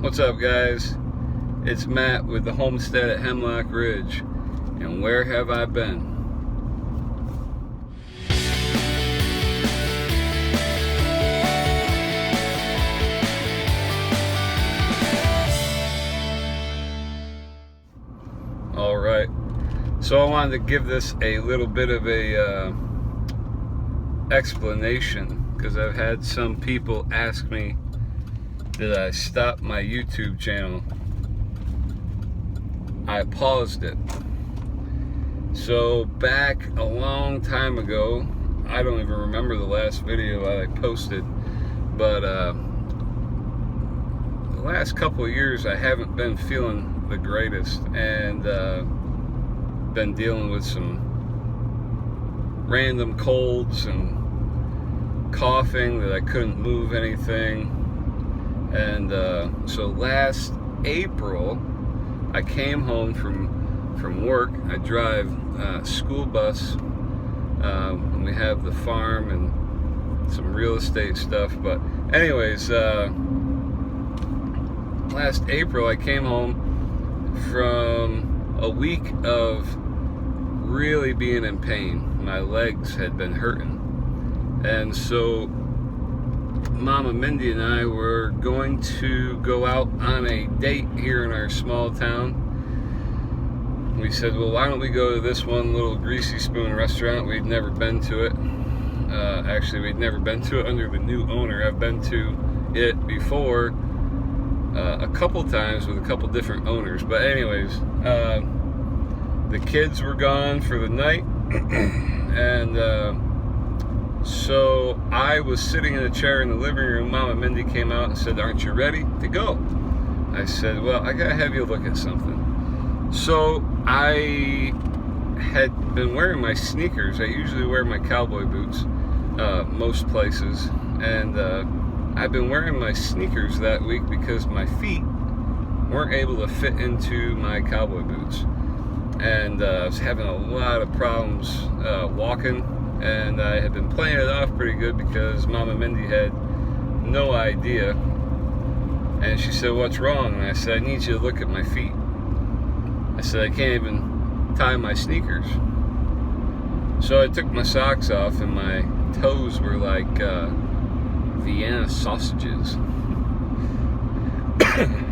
What's up, guys? It's Matt with the homestead at Hemlock Ridge. And where have I been? Alright, so I wanted to give this a little bit of a explanation, because I've had some people ask me, did I stop my YouTube channel? I paused it. So back a long time ago, I don't even remember the last video I posted, but the last couple of years I haven't been feeling the greatest, and been dealing with some random colds and coughing that I couldn't move anything. And so last April, I came home from work. I drive a school bus, and we have the farm and some real estate stuff. But anyways, last April I came home from a week of really being in pain. My legs had been hurting, and so Mama Mindy and I were going to go out on a date here in our small town. We said, well, why don't we go to this one little Greasy Spoon restaurant? We'd never been to it. Actually, we'd never been to it under the new owner. I've been to it before a couple times with a couple different owners. But anyways, the kids were gone for the night, and so I was sitting in a chair in the living room. Mama Mindy came out and said, aren't you ready to go? I said, well, I gotta have you look at something. So I had been wearing my sneakers. I usually wear my cowboy boots most places, and I've been wearing my sneakers that week because my feet weren't able to fit into my cowboy boots, and I was having a lot of problems walking. And I had been playing it off pretty good because Mama Mindy had no idea. And she said, what's wrong? And I said, I need you to look at my feet. I said, I can't even tie my sneakers. So I took my socks off, and my toes were like Vienna sausages.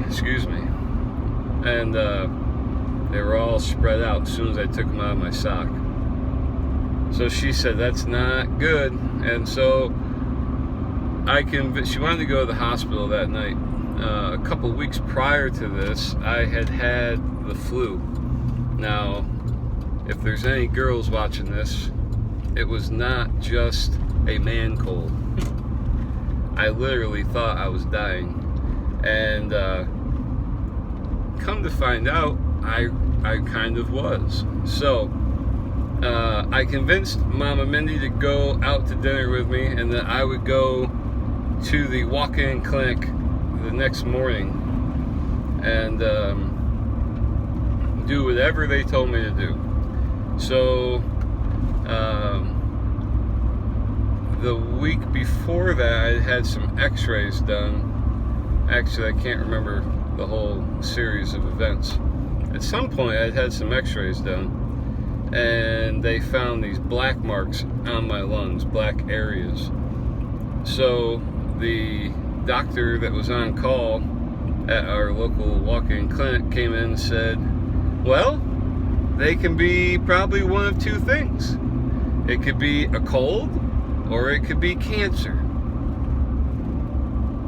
Excuse me. And they were all spread out as soon as I took them out of my sock. So she said, that's not good. And so she wanted to go to the hospital that night. A couple weeks prior to this, I had the flu. Now, if there's any girls watching this, it was not just a man cold. I literally thought I was dying. And come to find out, I kind of was. So I convinced Mama Mindy to go out to dinner with me, and that I would go to the walk-in clinic the next morning and do whatever they told me to do. So the week before that, I had some x-rays done. Actually, I can't remember the whole series of events. At some point, I had some x-rays done, and they found these black marks on my lungs, black areas. So the doctor that was on call at our local walk-in clinic came in and said, well, they can be probably one of two things. It could be a cold, or it could be cancer.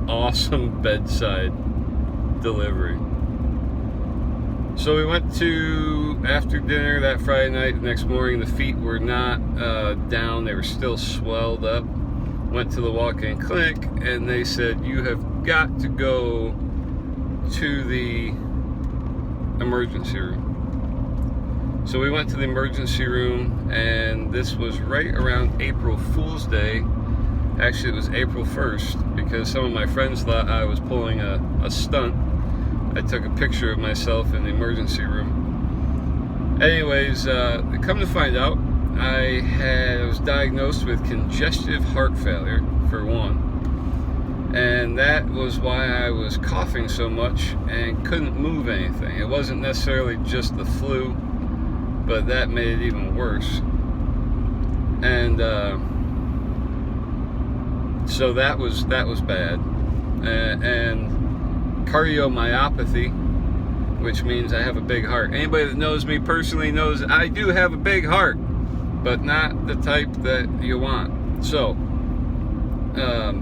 Awesome bedside delivery. So we went to, after dinner that Friday night, the next morning, the feet were not down, they were still swelled up. Went to the walk-in clinic, and they said, you have got to go to the emergency room. So we went to the emergency room, and this was right around April Fool's Day. Actually, it was April 1st, because some of my friends thought I was pulling a stunt. I took a picture of myself in the emergency room. Anyways, come to find out, I was diagnosed with congestive heart failure, for one. And that was why I was coughing so much and couldn't move anything. It wasn't necessarily just the flu, but that made it even worse. And so that was bad. And cardiomyopathy, which means I have a big heart. Anybody that knows me personally knows I do have a big heart, but not the type that you want. So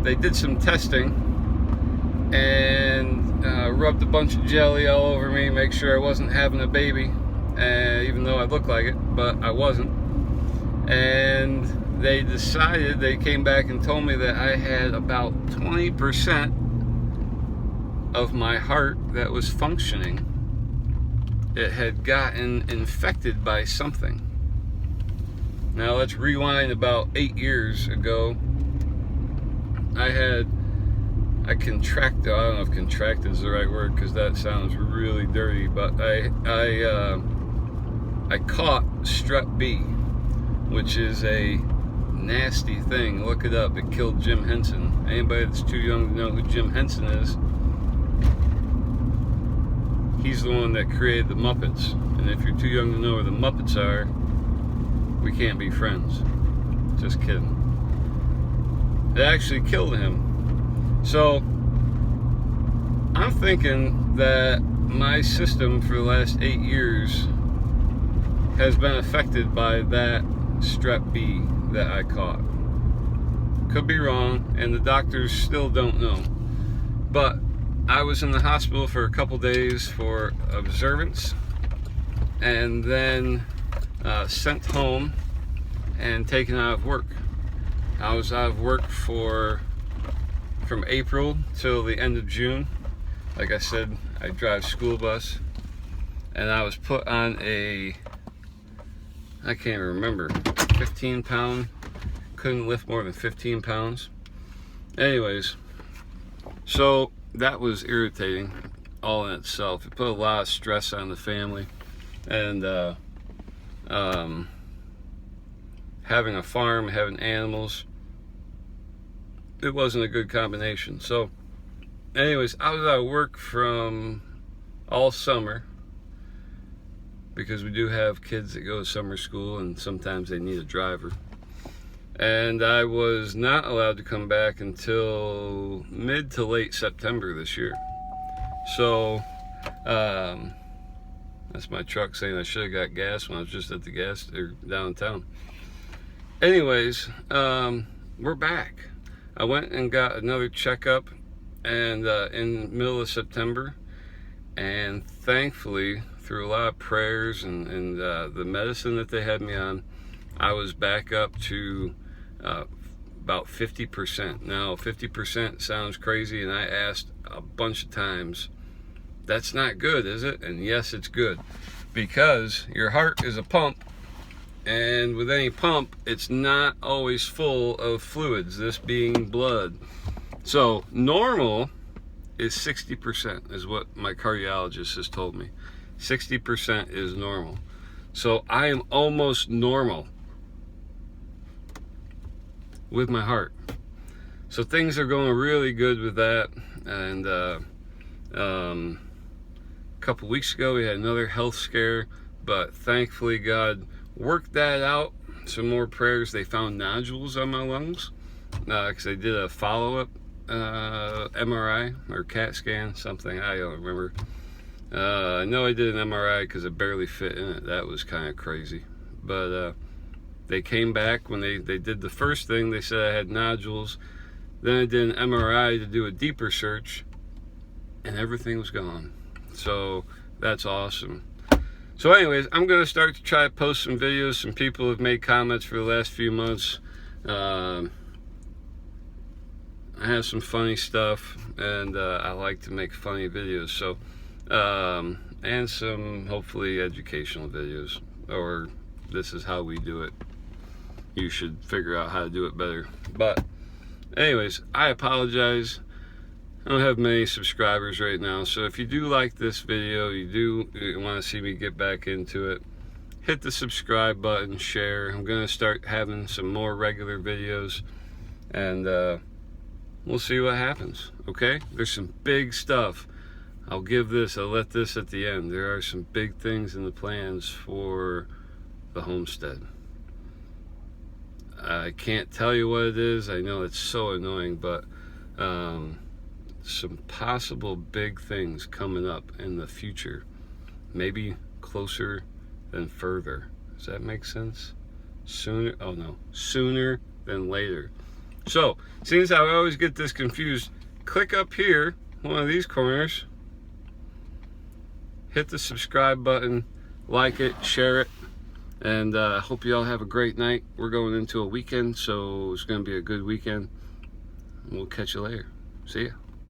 they did some testing and rubbed a bunch of jelly all over me, make sure I wasn't having a baby, even though I looked like it, but I wasn't. And they came back and told me that I had about 20% of my heart that was functioning. It had gotten infected by something. Now let's rewind about 8 years ago. I contracted, I don't know if contracted is the right word because that sounds really dirty, but I caught strep B, which is a nasty thing. Look it up. It killed Jim Henson. Anybody that's too young to know who Jim Henson is, he's the one that created the Muppets. And if you're too young to know where the Muppets are, we can't be friends. Just kidding. It actually killed him. So I'm thinking that my system for the last 8 years has been affected by that strep B that I caught. Could be wrong, and the doctors still don't know. But I was in the hospital for a couple days for observance, and then sent home and taken out of work. I was out of work from April till the end of June. Like I said, I drive school bus, and I was put on I can't even remember, 15-pound, couldn't lift more than 15 pounds. Anyways, so that was irritating all in itself. It put a lot of stress on the family, and having a farm, having animals, it wasn't a good combination. So anyways, I was out of work from all summer because we do have kids that go to summer school and sometimes they need a driver. And I was not allowed to come back until mid to late September this year. So that's my truck saying I should have got gas when I was just at the gas or downtown. Anyways, we're back. I went and got another checkup and in the middle of September, and thankfully through a lot of prayers and the medicine that they had me on, I was back up to about 50%. Now 50% sounds crazy, and I asked a bunch of times, that's not good, is it? And yes, it's good, because your heart is a pump, and with any pump, it's not always full of fluids, this being blood. So normal is 60%, is what my cardiologist has told me. 60% is normal. So I am almost normal with my heart. So things are going really good with that. And a couple weeks ago we had another health scare, but thankfully God worked that out. Some more prayers. They found nodules on my lungs because they did a follow-up MRI or CAT scan, something, I don't remember. I know I did an MRI because it barely fit in it. That was kind of crazy. But they came back when they did the first thing. They said I had nodules. Then I did an MRI to do a deeper search, and everything was gone. So that's awesome. So anyways, I'm going to start to try to post some videos. Some people have made comments for the last few months. I have some funny stuff, and I like to make funny videos. So, and some hopefully educational videos, or this is how we do it. You should figure out how to do it better. But anyways, I apologize. I don't have many subscribers right now, so if you do like this video, you want to see me get back into it, hit the subscribe button, share. I'm going to start having some more regular videos, and we'll see what happens. Okay, there's some big stuff. I'll let this at the end. There are some big things in the plans for the homestead. I can't tell you what it is. I know it's so annoying, but some possible big things coming up in the future. Maybe closer than further. Does that make sense? Sooner than later. So, since I always get this confused, click up here, one of these corners, hit the subscribe button, like it, share it, and I hope you all have a great night. We're going into a weekend, so it's going to be a good weekend. We'll catch you later. See ya.